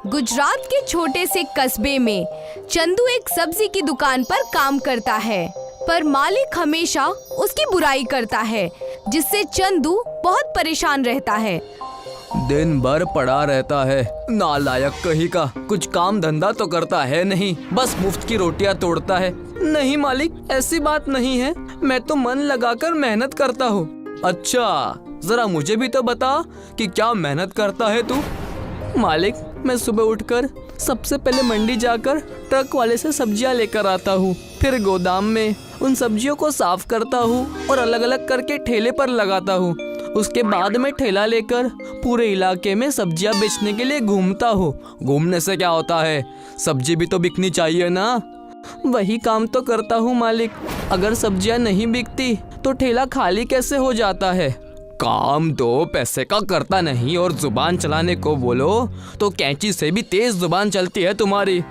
गुजरात के छोटे से कस्बे में चंदू एक सब्जी की दुकान पर काम करता है, पर मालिक हमेशा उसकी बुराई करता है, जिससे चंदू बहुत परेशान रहता है। दिन भर पड़ा रहता है, नालायक कहीं का, कुछ काम धंधा तो करता है नहीं, बस मुफ्त की रोटियां तोड़ता है। नहीं मालिक, ऐसी बात नहीं है, मैं तो मन लगाकर मेहनत करता हूँ। अच्छा, जरा मुझे भी तो बता कि क्या मेहनत करता है तू? मालिक, मैं सुबह उठकर सबसे पहले मंडी जाकर ट्रक वाले से सब्जियां लेकर आता हूँ, फिर गोदाम में उन सब्जियों को साफ करता हूँ और अलग अलग करके ठेले पर लगाता हूँ। उसके बाद में ठेला लेकर पूरे इलाके में सब्जियां बेचने के लिए घूमता हूँ। घूमने से क्या होता है, सब्जी भी तो बिकनी चाहिए ना। वही काम तो करता हूँ मालिक, अगर सब्जियां नहीं बिकती तो ठेला खाली कैसे हो जाता है। काम दो पैसे का करता नहीं और जुबान चलाने को बोलो तो कैंची से भी तेज जुबान चलती है तुम्हारी।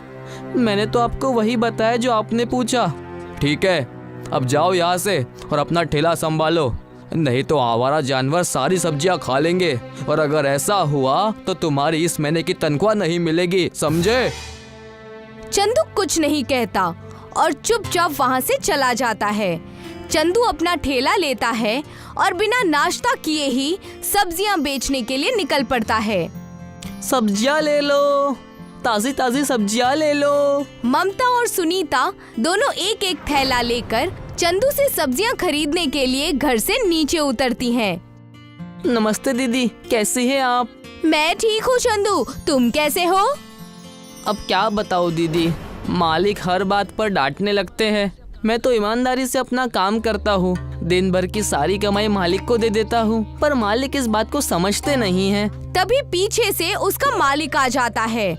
मैंने तो आपको वही बताया जो आपने पूछा। ठीक है, अब जाओ यहाँ से और अपना ठेला संभालो, नहीं तो आवारा जानवर सारी सब्जियां खा लेंगे, और अगर ऐसा हुआ तो तुम्हारी इस महीने की तनख्वाह नहीं मिलेगी, समझे? चंदू कुछ नहीं कहता और चुपचाप वहाँ से चला जाता है। चंदू अपना ठेला लेता है और बिना नाश्ता किए ही सब्जियां बेचने के लिए निकल पड़ता है। सब्जियां ले लो, ताजी ताजी सब्जियां ले लो। ममता और सुनीता दोनों एक एक थैला लेकर चंदू से सब्जियां खरीदने के लिए घर से नीचे उतरती हैं। नमस्ते दीदी, कैसी हैं आप? मैं ठीक हूँ चंदू, तुम कैसे हो? अब क्या बताओ दीदी, मालिक हर बात पर डांटने लगते हैं। मैं तो ईमानदारी से अपना काम करता हूँ, दिन भर की सारी कमाई मालिक को दे देता हूँ, पर मालिक इस बात को समझते नहीं हैं। तभी पीछे से उसका मालिक आ जाता है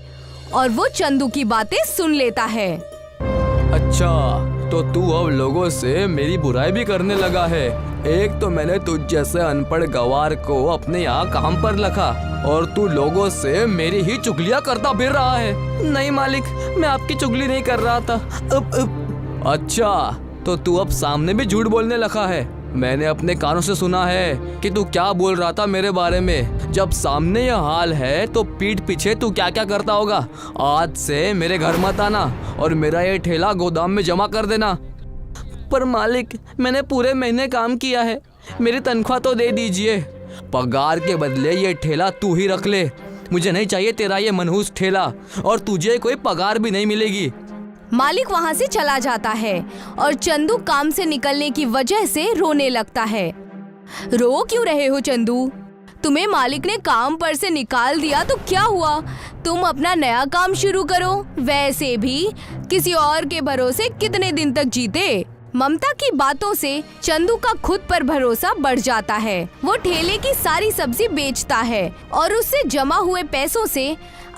और वो चंदू की बातें सुन लेता है। अच्छा, तो तू अब लोगों से मेरी बुराई भी करने लगा है। एक तो मैंने तुझ जैसे अनपढ़ गवार को अपने यहाँ काम पर रखा और तू लोगों से मेरी ही चुगलियाँ करता फिर रहा है। नहीं मालिक, मैं आपकी चुगली नहीं कर रहा था। अच्छा, तो तू अब सामने भी झूठ बोलने लगा है। मैंने अपने कानों से सुना है कि तू क्या बोल रहा था मेरे बारे में। जब सामने यह हाल है तो पीठ पीछे तू क्या क्या करता होगा। आज से मेरे घर मत आना और मेरा ये ठेला गोदाम में जमा कर देना। पर मालिक, मैंने पूरे महीने काम किया है, मेरी तनख्वाह तो दे दीजिए। पगार के बदले ये ठेला तू ही रख ले, मुझे नहीं चाहिए तेरा ये मनहूस ठेला, और तुझे कोई पगार भी नहीं मिलेगी। मालिक वहाँ से चला जाता है और चंदू काम से निकलने की वजह से रोने लगता है। रो क्यों रहे हो चंदू? तुम्हें मालिक ने काम पर से निकाल दिया तो क्या हुआ, तुम अपना नया काम शुरू करो। वैसे भी किसी और के भरोसे कितने दिन तक जीते। ममता की बातों से चंदू का खुद पर भरोसा बढ़ जाता है। वो ठेले की सारी सब्जी बेचता है और उससे जमा हुए पैसों से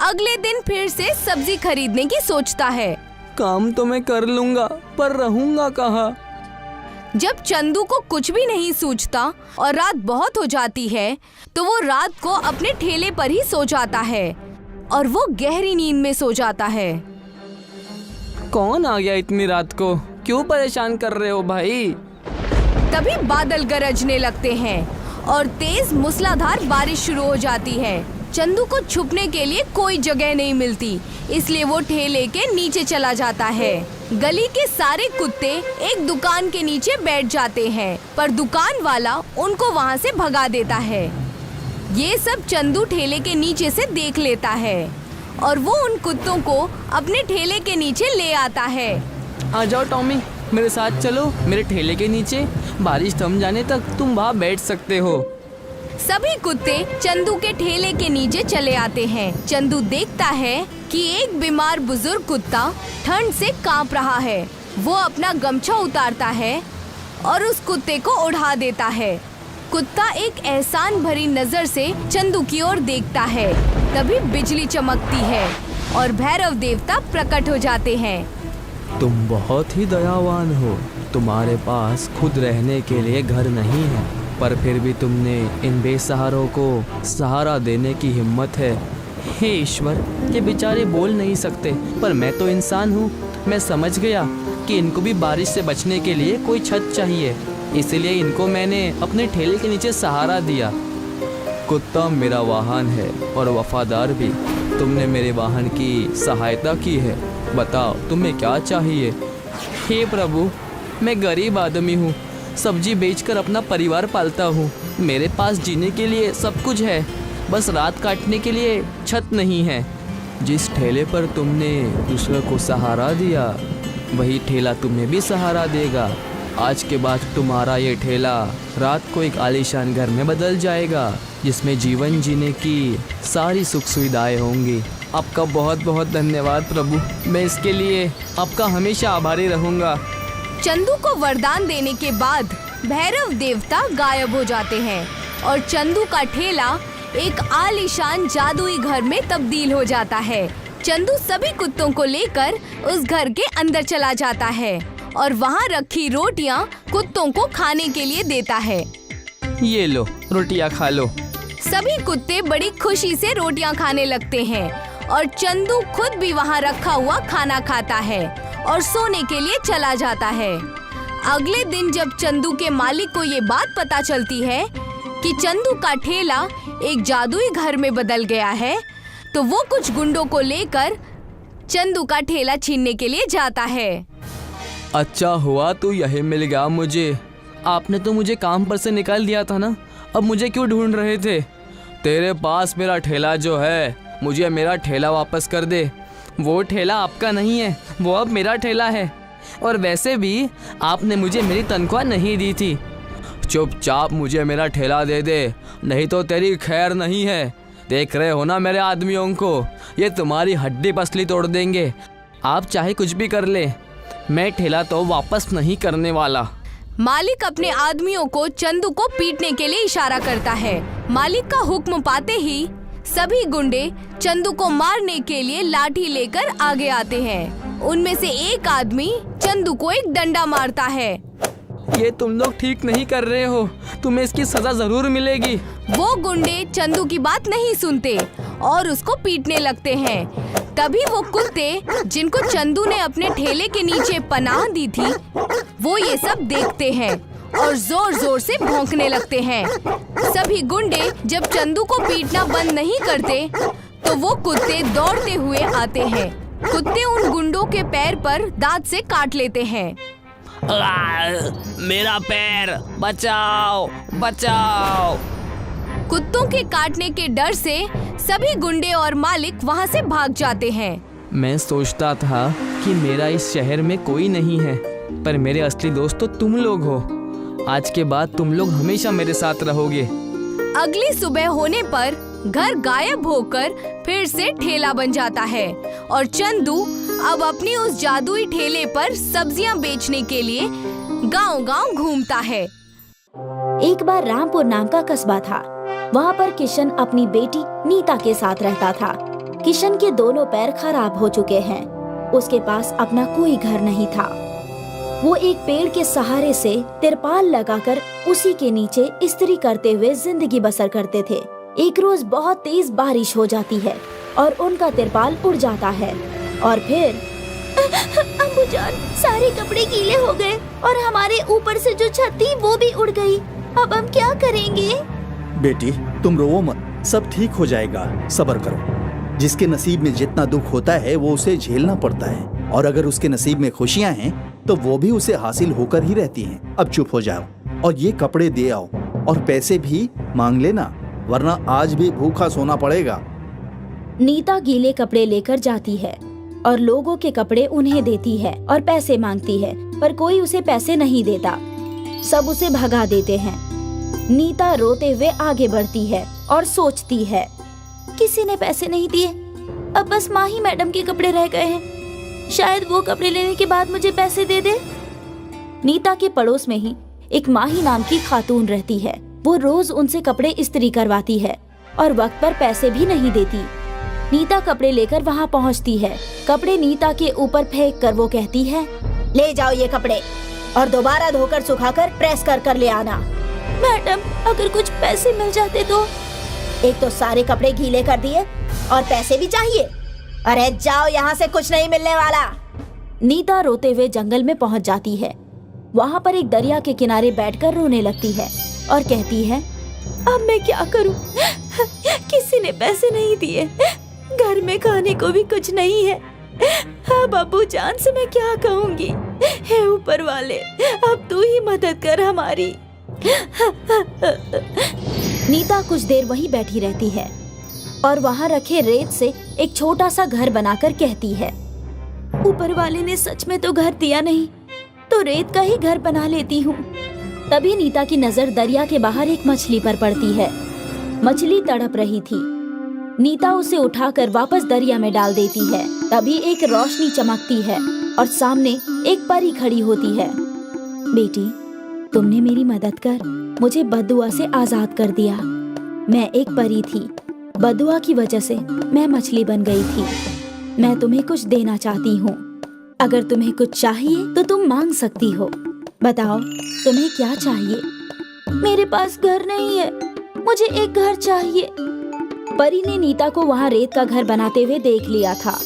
अगले दिन फिर से सब्जी खरीदने की सोचता है। काम तो मैं कर लूंगा, पर रहूंगा कहाँ? जब चंदू को कुछ भी नहीं सूझता और रात बहुत हो जाती है तो वो रात को अपने ठेले पर ही सो जाता है और वो गहरी नींद में सो जाता है। कौन आ गया इतनी रात को? क्यों परेशान कर रहे हो भाई? तभी बादल गरजने लगते हैं और तेज मूसलाधार बारिश शुरू हो जाती है। चंदू को छुपने के लिए कोई जगह नहीं मिलती, इसलिए वो ठेले के नीचे चला जाता है। गली के सारे कुत्ते एक दुकान के नीचे बैठ जाते हैं, पर दुकान वाला उनको वहाँ से भगा देता है। ये सब चंदू ठेले के नीचे से देख लेता है और वो उन कुत्तों को अपने ठेले के नीचे ले आता है। आ जाओ टॉमी, मेरे साथ चलो मेरे ठेले के नीचे, बारिश थम जाने तक तुम वहाँ बैठ सकते हो। सभी कुत्ते चंदू के ठेले के नीचे चले आते हैं। चंदू देखता है कि एक बीमार बुजुर्ग कुत्ता ठंड से कांप रहा है। वो अपना गमछा उतारता है और उस कुत्ते को उड़ा देता है। कुत्ता एक एहसान भरी नजर से चंदू की ओर देखता है। तभी बिजली चमकती है और भैरव देवता प्रकट हो जाते हैं। तुम बहुत ही दयावान हो, तुम्हारे पास खुद रहने के लिए घर नहीं है, पर फिर भी तुमने इन बेसहारों को सहारा देने की हिम्मत है। हे ईश्वर, ये बेचारे बोल नहीं सकते, पर मैं तो इंसान हूँ। मैं समझ गया कि इनको भी बारिश से बचने के लिए कोई छत चाहिए, इसलिए इनको मैंने अपने ठेले के नीचे सहारा दिया। कुत्ता मेरा वाहन है और वफादार भी। तुमने मेरे वाहन की सहायता की है। बताओ तुम्हें क्या चाहिए? हे प्रभु, मैं गरीब आदमी हूँ, सब्जी बेचकर अपना परिवार पालता हूँ। मेरे पास जीने के लिए सब कुछ है, बस रात काटने के लिए छत नहीं है। जिस ठेले पर तुमने दूसरों को सहारा दिया, वही ठेला तुम्हें भी सहारा देगा। आज के बाद तुम्हारा ये ठेला रात को एक आलीशान घर में बदल जाएगा, जिसमें जीवन जीने की सारी सुख सुविधाएं होंगी। आपका बहुत बहुत धन्यवाद प्रभु, मैं इसके लिए आपका हमेशा आभारी रहूँगा। चंदू को वरदान देने के बाद भैरव देवता गायब हो जाते हैं और चंदू का ठेला एक आलीशान जादुई घर में तब्दील हो जाता है। चंदू सभी कुत्तों को लेकर उस घर के अंदर चला जाता है और वहाँ रखी रोटियाँ कुत्तों को खाने के लिए देता है। ये लो रोटियाँ खा लो। सभी कुत्ते बड़ी खुशी से रोटियाँ खाने लगते हैं और चंदू खुद भी वहाँ रखा हुआ खाना खाता है और सोने के लिए चला जाता है। अगले दिन जब चंदू के मालिक को ये बात पता चलती है कि चंदू का ठेला एक जादुई घर में बदल गया है, तो वो कुछ गुंडों को लेकर चंदू का ठेला छीनने के लिए जाता है। अच्छा हुआ तू यही मिल गया मुझे। आपने तो मुझे काम पर से निकाल दिया था ना, अब मुझे क्यों ढूंढ रहे थे? तेरे पास मेरा ठेला जो है, मुझे मेरा ठेला वापस कर दे। वो ठेला आपका नहीं है, वो अब मेरा ठेला है। और वैसे भी आपने मुझे मेरी तनख्वाह नहीं दी थी। चुपचाप मुझे मेरा ठेला दे दे, नहीं तो तेरी खैर नहीं है। देख रहे हो ना मेरे आदमियों को, ये तुम्हारी हड्डी पसली तोड़ देंगे। आप चाहे कुछ भी कर ले, मैं ठेला तो वापस नहीं करने वाला। मालिक अपने आदमियों को चंदू को पीटने के लिए इशारा करता है। मालिक का हुक्म पाते ही सभी गुंडे चंदू को मारने के लिए लाठी लेकर आगे आते हैं। उनमें से एक आदमी चंदू को एक डंडा मारता है। ये तुम लोग ठीक नहीं कर रहे हो, तुम्हें इसकी सजा जरूर मिलेगी। वो गुंडे चंदू की बात नहीं सुनते और उसको पीटने लगते हैं। तभी वो कुत्ते जिनको चंदू ने अपने ठेले के नीचे पनाह दी थी, वो ये सब देखते हैं और जोर जोर से भौंकने लगते हैं। सभी गुंडे जब चंदू को पीटना बंद नहीं करते, तो वो कुत्ते दौड़ते हुए आते हैं। कुत्ते उन गुंडों के पैर पर दांत से काट लेते हैं। मेरा पैर, बचाओ बचाओ। कुत्तों के काटने के डर से सभी गुंडे और मालिक वहाँ से भाग जाते हैं। मैं सोचता था कि मेरा इस शहर में कोई नहीं है, पर मेरे असली दोस्त तो तुम लोग हो। आज के बाद तुम लोग हमेशा मेरे साथ रहोगे। अगली सुबह होने पर घर गायब होकर फिर से ठेला बन जाता है और चंदू अब अपनी उस जादुई ठेले पर सब्जियां बेचने के लिए गांव-गांव घूमता है। एक बार रामपुर नाम का कस्बा था। वहाँ पर किशन अपनी बेटी नीता के साथ रहता था। किशन के दोनों पैर खराब हो चुके हैं। उसके पास अपना कोई घर नहीं था। वो एक पेड़ के सहारे से तिरपाल लगाकर उसी के नीचे इस्त्री करते हुए जिंदगी बसर करते थे। एक रोज बहुत तेज बारिश हो जाती है और उनका तिरपाल उड़ जाता है और फिर अम्बुजान, सारे कपड़े गीले हो गए और हमारे ऊपर से जो छत थी वो भी उड़ गई। अब हम क्या करेंगे? बेटी तुम रोवो मत, सब ठीक हो जाएगा, सब्र करो। जिसके नसीब में जितना दुख होता है वो उसे झेलना पड़ता है, और अगर उसके नसीब में खुशियां हैं तो वो भी उसे हासिल होकर ही रहती हैं। अब चुप हो जाओ और ये कपड़े दे आओ और पैसे भी मांग लेना, वरना आज भी भूखा सोना पड़ेगा। नीता गीले कपड़े लेकर जाती है और लोगों के कपड़े उन्हें देती है और पैसे मांगती है, पर कोई उसे पैसे नहीं देता। सब उसे भगा देते हैं। नीता रोते हुए आगे बढ़ती है और सोचती है, किसी ने पैसे नहीं दिए, अब बस माही मैडम के कपड़े रह गए हैं। शायद वो कपड़े लेने के बाद मुझे पैसे दे दे। नीता के पड़ोस में ही एक माही नाम की खातून रहती है। वो रोज उनसे कपड़े इस्त्री करवाती है और वक्त पर पैसे भी नहीं देती। नीता कपड़े लेकर वहाँ पहुँचती है। कपड़े नीता के ऊपर फेंक कर वो कहती है, ले जाओ ये कपड़े और दोबारा धोकर सुखाकर प्रेस कर ले आना। मैडम, अगर कुछ पैसे मिल जाते तो। एक तो सारे कपड़े गीले कर दिए और पैसे भी चाहिए। अरे जाओ यहाँ से, कुछ नहीं मिलने वाला। नीता रोते हुए जंगल में पहुँच जाती है। वहाँ पर एक दरिया के किनारे बैठकर रोने लगती है और कहती है, अब मैं क्या करूं? किसी ने पैसे नहीं दिए, घर में खाने को भी कुछ नहीं है। अब अब्बू जान से मैं क्या कहूंगी? हे ऊपर वाले, अब तू ही मदद कर हमारी। नीता कुछ देर वहीं बैठी रहती है और वहाँ रखे रेत से एक छोटा सा घर बनाकर कहती है, ऊपर वाले ने सच में तो घर दिया नहीं, तो रेत का ही घर बना लेती हूँ। तभी नीता की नजर दरिया के बाहर एक मछली पर पड़ती है। मछली तड़प रही थी। नीता उसे उठाकर वापस दरिया में डाल देती है। तभी एक रोशनी चमकती है और सामने एक परी खड़ी होती है। बेटी, तुमने मेरी मदद कर मुझे बददुआ से आजाद कर दिया। मैं एक परी थी, बददुआ की वजह से मैं मछली बन गई थी। मैं तुम्हें कुछ देना चाहती हूँ। अगर तुम्हें कुछ चाहिए तो तुम मांग सकती हो। बताओ तुम्हें क्या चाहिए? मेरे पास घर नहीं है, मुझे एक घर चाहिए। परी ने नीता को वहाँ रेत का घर बनाते हुए देख लिया था।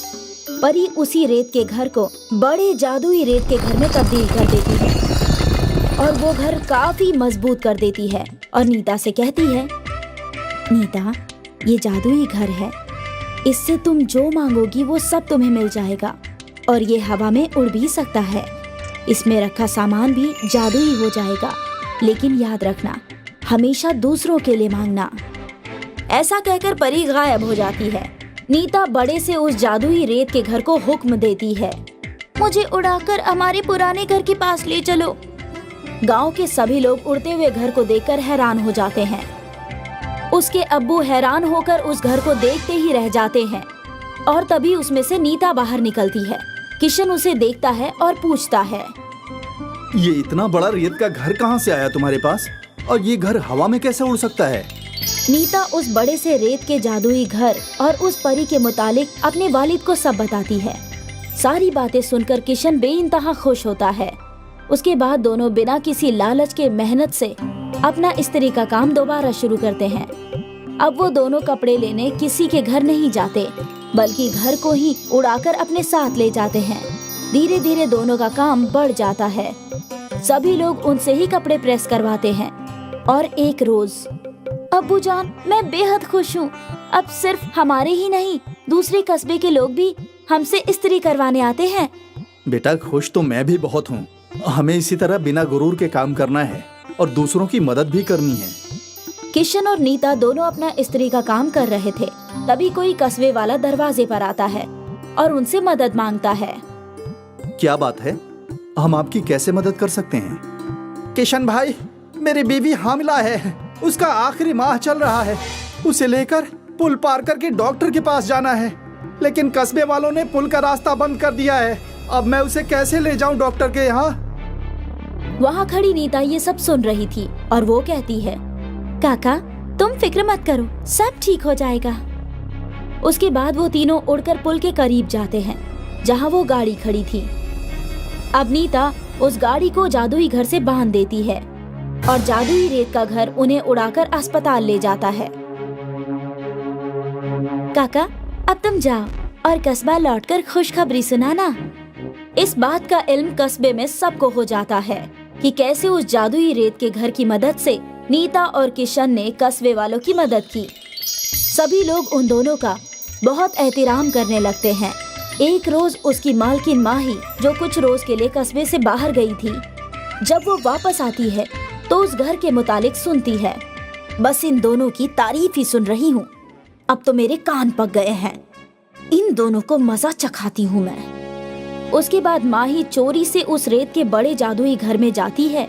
परी उसी रेत के घर को बड़े जादुई रेत के घर में तब्दील कर देती है और वो घर काफी मजबूत कर देती है और नीता से कहती है, नीता, ये जादुई घर है, इससे तुम जो मांगोगी वो सब तुम्हें मिल जाएगा और ये हवा में उड़ भी सकता है। इसमें रखा सामान भी जादुई हो जाएगा, लेकिन याद रखना, हमेशा दूसरों के लिए मांगना। ऐसा कहकर परी गायब हो जाती है। नीता बड़े से उस जादुई रेत के घर को हुक्म देती है, मुझे उड़ाकर हमारे पुराने घर के पास ले चलो। गांव के सभी लोग उड़ते हुए घर को देखकर हैरान हो जाते हैं। उसके अब्बू हैरान होकर उस घर को देखते ही रह जाते हैं और तभी उसमें से नीता बाहर निकलती है। किशन उसे देखता है और पूछता है, ये इतना बड़ा रेत का घर कहाँ से आया तुम्हारे पास, और ये घर हवा में कैसे उड़ सकता है? नीता उस बड़े से रेत के जादुई घर और उस परी के मुतालिक अपने वालिद को सब बताती है। सारी बातें सुनकर किशन बेइंतहा खुश होता है। उसके बाद दोनों बिना किसी लालच के मेहनत से अपना इस्त्री का काम दोबारा शुरू करते हैं। अब वो दोनों कपड़े लेने किसी के घर नहीं जाते, बल्कि घर को ही उड़ाकर अपने साथ ले जाते हैं। धीरे धीरे दोनों का काम बढ़ जाता है। सभी लोग उनसे ही कपड़े प्रेस करवाते हैं। और एक रोज, अब्बू जान, मैं बेहद खुश हूँ। अब सिर्फ हमारे ही नहीं, दूसरे कस्बे के लोग भी हमसे इस्त्री करवाने आते हैं। बेटा, खुश तो मैं भी बहुत हूँ। हमें इसी तरह बिना गुरूर के काम करना है और दूसरों की मदद भी करनी है। किशन और नीता दोनों अपना इस्त्री का काम कर रहे थे। तभी कोई कस्बे वाला दरवाजे पर आता है और उनसे मदद मांगता है। क्या बात है, हम आपकी कैसे मदद कर सकते हैं? किशन भाई, मेरी बीवी हामिला है, उसका आखिरी माह चल रहा है। उसे लेकर पुल पार करके डॉक्टर के पास जाना है, लेकिन कस्बे वालों ने पुल का रास्ता बंद कर दिया है। अब मैं उसे कैसे ले जाऊं डॉक्टर के यहाँ? वहाँ खड़ी नीता ये सब सुन रही थी और वो कहती है, काका तुम फिक्र मत करो, सब ठीक हो जाएगा। उसके बाद वो तीनों उड़कर पुल के करीब जाते हैं जहाँ वो गाड़ी खड़ी थी। अब नीता उस गाड़ी को जादुई घर से बांध देती है और जादुई रेत का घर उन्हें उड़ाकर अस्पताल ले जाता है। काका, अब तुम जाओ और कस्बा लौटकर खुशखबरी सुनाना। इस बात का इल्म कस्बे में सबको हो जाता है कि कैसे उस जादुई रेत के घर की मदद से नीता और किशन ने कस्बे वालों की मदद की। सभी लोग उन दोनों का बहुत एहतराम करने लगते हैं। एक रोज उसकी मालकिन माही, जो कुछ रोज के लिए कस्बे से बाहर गई थी, जब वो वापस आती है तो उस घर के मुतालिक सुनती है, बस इन दोनों की तारीफ ही सुन रही हूँ, अब तो मेरे कान पक गए हैं। इन दोनों को मजा चखाती हूँ मैं। उसके बाद माही चोरी से उस रेत के बड़े जादुई घर में जाती है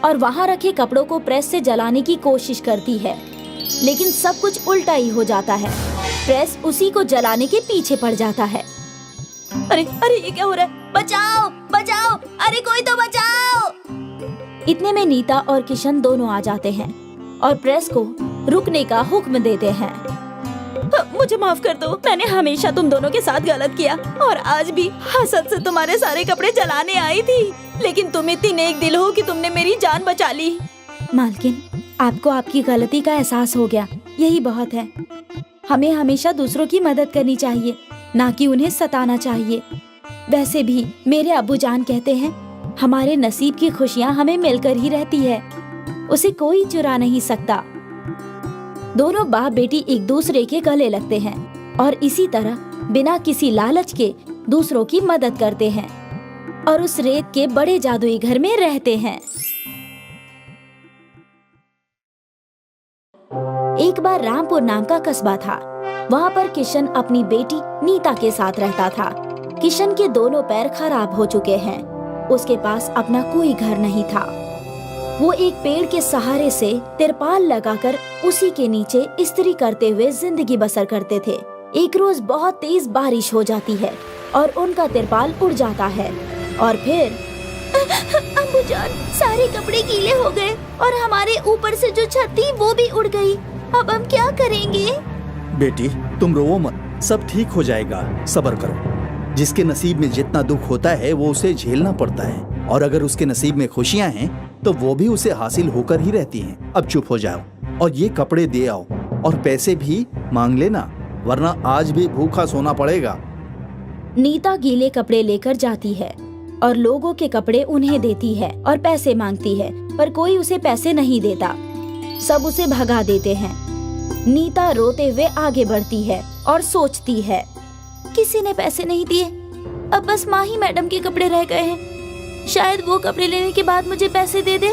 और वहाँ रखे कपड़ों को प्रेस से जलाने की कोशिश करती है, लेकिन सब कुछ उल्टा ही हो जाता है। प्रेस उसी को जलाने के पीछे पड़ जाता है। अरे अरे, ये क्या हो रहा है? बचाओ बचाओ, अरे कोई तो बचाओ। इतने में नीता और किशन दोनों आ जाते हैं और प्रेस को रुकने का हुक्म देते हैं। मुझे माफ कर दो, मैंने हमेशा तुम दोनों के साथ गलत किया और आज भी हसद से तुम्हारे सारे कपड़े जलाने आई थी, लेकिन तुम इतनी नेक दिल हो कि तुमने मेरी जान बचा ली। मालकिन, आपको आपकी गलती का एहसास हो गया, यही बहुत है। हमें हमेशा दूसरों की मदद करनी चाहिए, ना कि उन्हें सताना चाहिए। वैसे भी मेरे अब्बू जान कहते हैं, हमारे नसीब की खुशियाँ हमें मिलकर ही रहती है, उसे कोई चुरा नहीं सकता। दोनों बाप बेटी एक दूसरे के गले लगते हैं और इसी तरह बिना किसी लालच के दूसरों की मदद करते हैं और उस रेत के बड़े जादुई घर में रहते हैं। एक बार रामपुर नाम का कस्बा था। वहाँ पर किशन अपनी बेटी नीता के साथ रहता था। किशन के दोनों पैर खराब हो चुके हैं। उसके पास अपना कोई घर नहीं था। वो एक पेड़ के सहारे से तिरपाल लगाकर उसी के नीचे इस्त्री करते हुए जिंदगी बसर करते थे। एक रोज बहुत तेज बारिश हो जाती है और उनका तिरपाल उड़ जाता है और फिर अम्मू जान, सारे कपड़े गीले हो गए और हमारे ऊपर से जो छत थी वो भी उड़ गई। अब हम क्या करेंगे? बेटी, तुम रोवो मत, सब ठीक हो जाएगा, सब्र करो। जिसके नसीब में जितना दुख होता है वो उसे झेलना पड़ता है, और अगर उसके नसीब में खुशियां हैं तो वो भी उसे हासिल होकर ही रहती हैं। अब चुप हो जाओ और ये कपड़े दे आओ और पैसे भी मांग लेना, वरना आज भी भूखा सोना पड़ेगा। नीता गीले कपड़े लेकर जाती है और लोगों के कपड़े उन्हें देती है और पैसे मांगती है, पर कोई उसे पैसे नहीं देता। सब उसे भगा देते हैं। नीता रोते हुए आगे बढ़ती है और सोचती है, किसी ने पैसे नहीं दिए, अब बस माही मैडम के कपड़े रह गए हैं। शायद वो कपड़े लेने के बाद मुझे पैसे दे दे।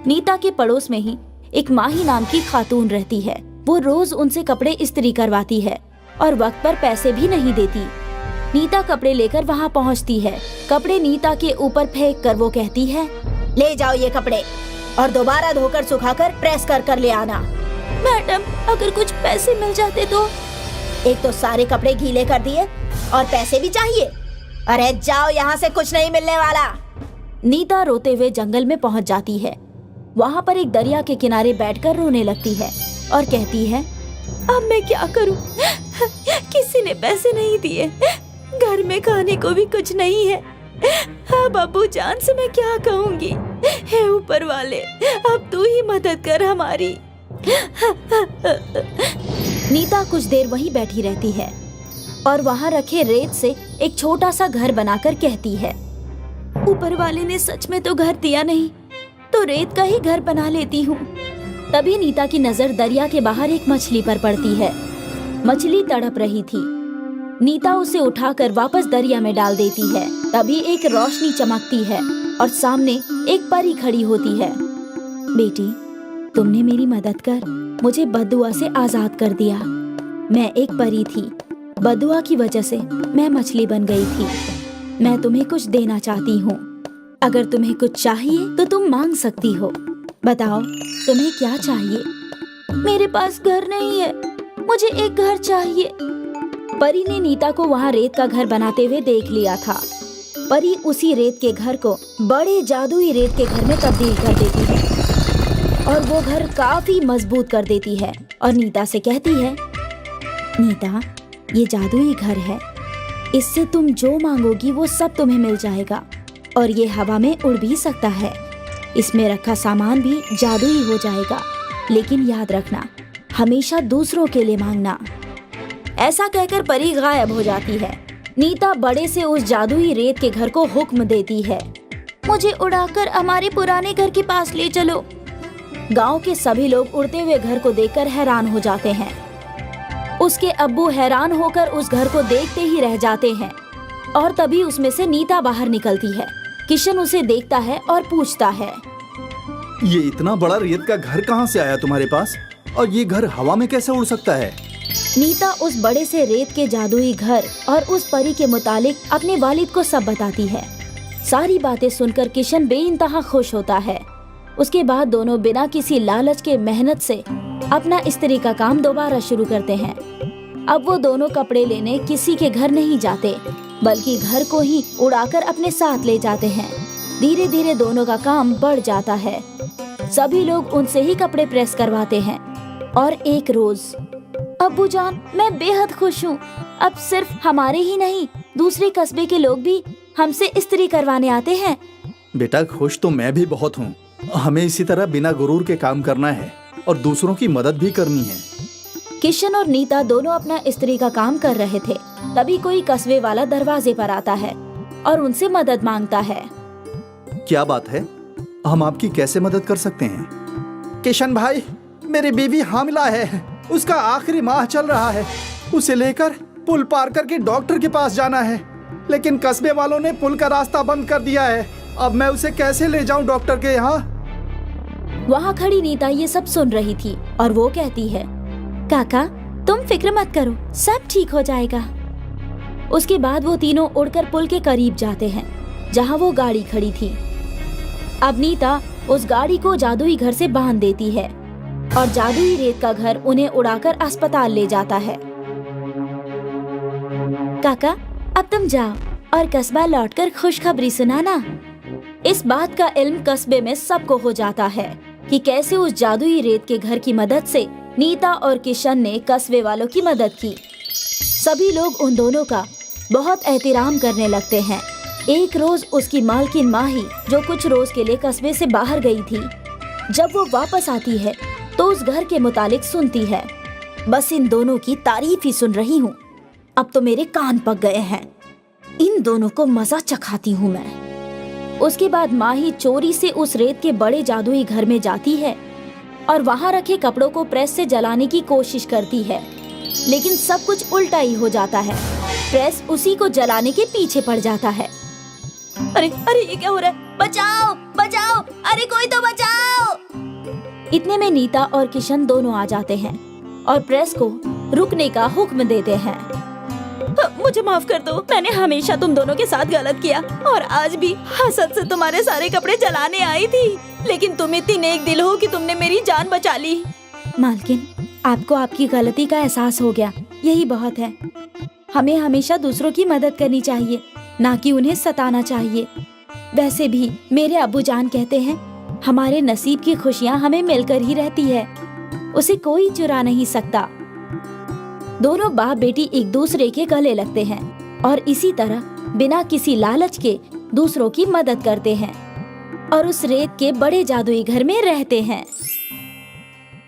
नीता के पड़ोस में ही एक माही नाम की खातून रहती है। वो रोज उनसे कपड़े इस्त्री करवाती है और वक्त पर पैसे भी नहीं देती। नीता कपड़े लेकर वहाँ पहुँचती है। कपड़े नीता के ऊपर फेंक कर वो कहती है, ले जाओ ये कपड़े और दोबारा धोकर सुखाकर प्रेस कर ले आना। मैडम, अगर कुछ पैसे मिल जाते तो। एक तो सारे कपड़े गीले कर दिए और पैसे भी चाहिए। अरे जाओ यहाँ से, कुछ नहीं मिलने वाला। नीता रोते हुए जंगल में पहुँच जाती है। वहाँ पर एक दरिया के किनारे बैठकर रोने लगती है और कहती है, अब मैं क्या करूँ? किसी ने पैसे नहीं दिए, घर में खाने को भी कुछ नहीं है। अब अब्बू जान से मैं क्या कहूँगी? हे ऊपर वाले, अब तू ही मदद कर हमारी। नीता कुछ देर वहीं बैठी रहती है और वहाँ रखे रेत से एक छोटा सा घर बनाकर कहती है, ऊपर वाले ने सच में तो घर दिया नहीं, तो रेत का ही घर बना लेती हूँ। तभी नीता की नजर दरिया के बाहर एक मछली पर पड़ती है। मछली तड़प रही थी। नीता उसे उठाकर वापस दरिया में डाल देती है। तभी एक रोशनी चमकती है और सामने एक परी खड़ी होती है। बेटी, तुमने मेरी मदद कर मुझे बददुआ से आजाद कर दिया। मैं एक परी थी, बददुआ की वजह से मैं मछली बन गई थी। मैं तुम्हें कुछ देना चाहती हूँ। अगर तुम्हें कुछ चाहिए तो तुम मांग सकती हो। बताओ तुम्हें क्या चाहिए? मेरे पास घर नहीं है, मुझे एक घर चाहिए। परी ने नीता को वहाँ रेत का घर बनाते हुए देख लिया था। परी उसी रेत के घर को बड़े जादुई रेत के घर में तब्दील कर देती है और वो घर काफी मजबूत कर देती है और नीता से कहती है, नीता, ये जादुई घर है, इससे तुम जो मांगोगी वो सब तुम्हें मिल जाएगा और ये हवा में उड़ भी सकता है। इसमें रखा सामान भी जादुई हो जाएगा, लेकिन याद रखना, हमेशा दूसरों के लिए मांगना। ऐसा कहकर परी गायब हो जाती है। नीता बड़े से उस जादुई रेत के घर को हुक्म देती है, मुझे उड़ाकर हमारे पुराने घर के पास ले चलो। गांव के सभी लोग उड़ते हुए घर को देखकर हैरान हो जाते हैं। उसके अब्बू हैरान होकर उस घर को देखते ही रह जाते हैं और तभी उसमें से नीता बाहर निकलती है। किशन उसे देखता है और पूछता है, ये इतना बड़ा रेत का घर कहाँ से आया तुम्हारे पास, और ये घर हवा में कैसे उड़ सकता है? नीता उस बड़े से रेत के जादुई घर और उस परी के मुतालिक अपने वालिद को सब बताती है। सारी बातें सुनकर किशन बेइंतहा खुश होता है। उसके बाद दोनों बिना किसी लालच के मेहनत से अपना इस्त्री का काम दोबारा शुरू करते हैं। अब वो दोनों कपड़े लेने किसी के घर नहीं जाते, बल्कि घर को ही उड़ाकर अपने साथ ले जाते हैं। धीरे धीरे दोनों का काम बढ़ जाता है। सभी लोग उनसे ही कपड़े प्रेस करवाते हैं। और एक रोज, अब्बू जान, मैं बेहद खुश हूँ। अब सिर्फ हमारे ही नहीं, दूसरे कस्बे के लोग भी हमसे इस्त्री करवाने आते हैं। बेटा, खुश तो मैं भी बहुत हूँ। हमें इसी तरह बिना गुरूर के काम करना है और दूसरों की मदद भी करनी है। किशन और नीता दोनों अपना इस्त्री का काम कर रहे थे। तभी कोई कस्बे वाला दरवाजे पर आता है और उनसे मदद मांगता है। क्या बात है? हम आपकी कैसे मदद कर सकते हैं? किशन भाई, मेरी बीवी हामिला है, उसका आखिरी माह चल रहा है। उसे लेकर पुल पार करके डॉक्टर के पास जाना है, लेकिन कस्बे वालों ने पुल का रास्ता बंद कर दिया है। अब मैं उसे कैसे ले जाऊं डॉक्टर के यहाँ? वहाँ खड़ी नीता ये सब सुन रही थी और वो कहती है, काका तुम फिक्र मत करो, सब ठीक हो जाएगा। उसके बाद वो तीनों उड़कर पुल के करीब जाते हैं जहाँ वो गाड़ी खड़ी थी। अब नीता उस गाड़ी को जादुई घर से बांध देती है और जादुई रेत का घर उन्हें उड़ाकर अस्पताल ले जाता है। काका अब तुम जाओ और कस्बा लौटकर खुशखबरी सुनाना। इस बात का इल्म कस्बे में सबको हो जाता है कि कैसे उस जादुई रेत के घर की मदद से नीता और किशन ने कस्बे वालों की मदद की। सभी लोग उन दोनों का बहुत एहतराम करने लगते हैं। एक रोज उसकी मालकिन माही, जो कुछ रोज के लिए कस्बे से बाहर गई थी, जब वो वापस आती है तो उस घर के मुतालिक सुनती है, बस इन दोनों की तारीफ ही सुन रही हूँ, अब तो मेरे कान पक गए हैं, इन दोनों को मजा चखाती हूँ मैं। उसके बाद माही चोरी से उस रेत के बड़े जादुई घर में जाती है और वहाँ रखे कपड़ों को प्रेस से जलाने की कोशिश करती है, लेकिन सब कुछ उल्टा ही हो जाता है। प्रेस उसी को जलाने के पीछे पड़ जाता है। अरे अरे ये क्या हो रहा है? बचाओ बचाओ, अरे कोई तो बचाओ। इतने में नीता और किशन दोनों आ जाते हैं और प्रेस को रुकने का हुक्म देते हैं। मुझे माफ कर दो, मैंने हमेशा तुम दोनों के साथ गलत किया और आज भी हसद से तुम्हारे सारे कपड़े जलाने आई थी, लेकिन तुम इतनी नेक दिल हो कि तुमने मेरी जान बचा ली। मालकिन, आपको आपकी गलती का एहसास हो गया, यही बहुत है। हमें हमेशा दूसरों की मदद करनी चाहिए, ना कि उन्हें सताना चाहिए। वैसे भी मेरे अब्बू जान कहते हैं, हमारे नसीब की खुशियाँ हमें मिलकर ही रहती है, उसे कोई चुरा नहीं सकता। दोनों बाप बेटी एक दूसरे के गले लगते हैं और इसी तरह बिना किसी लालच के दूसरों की मदद करते हैं और उस रेत के बड़े जादुई घर में रहते हैं।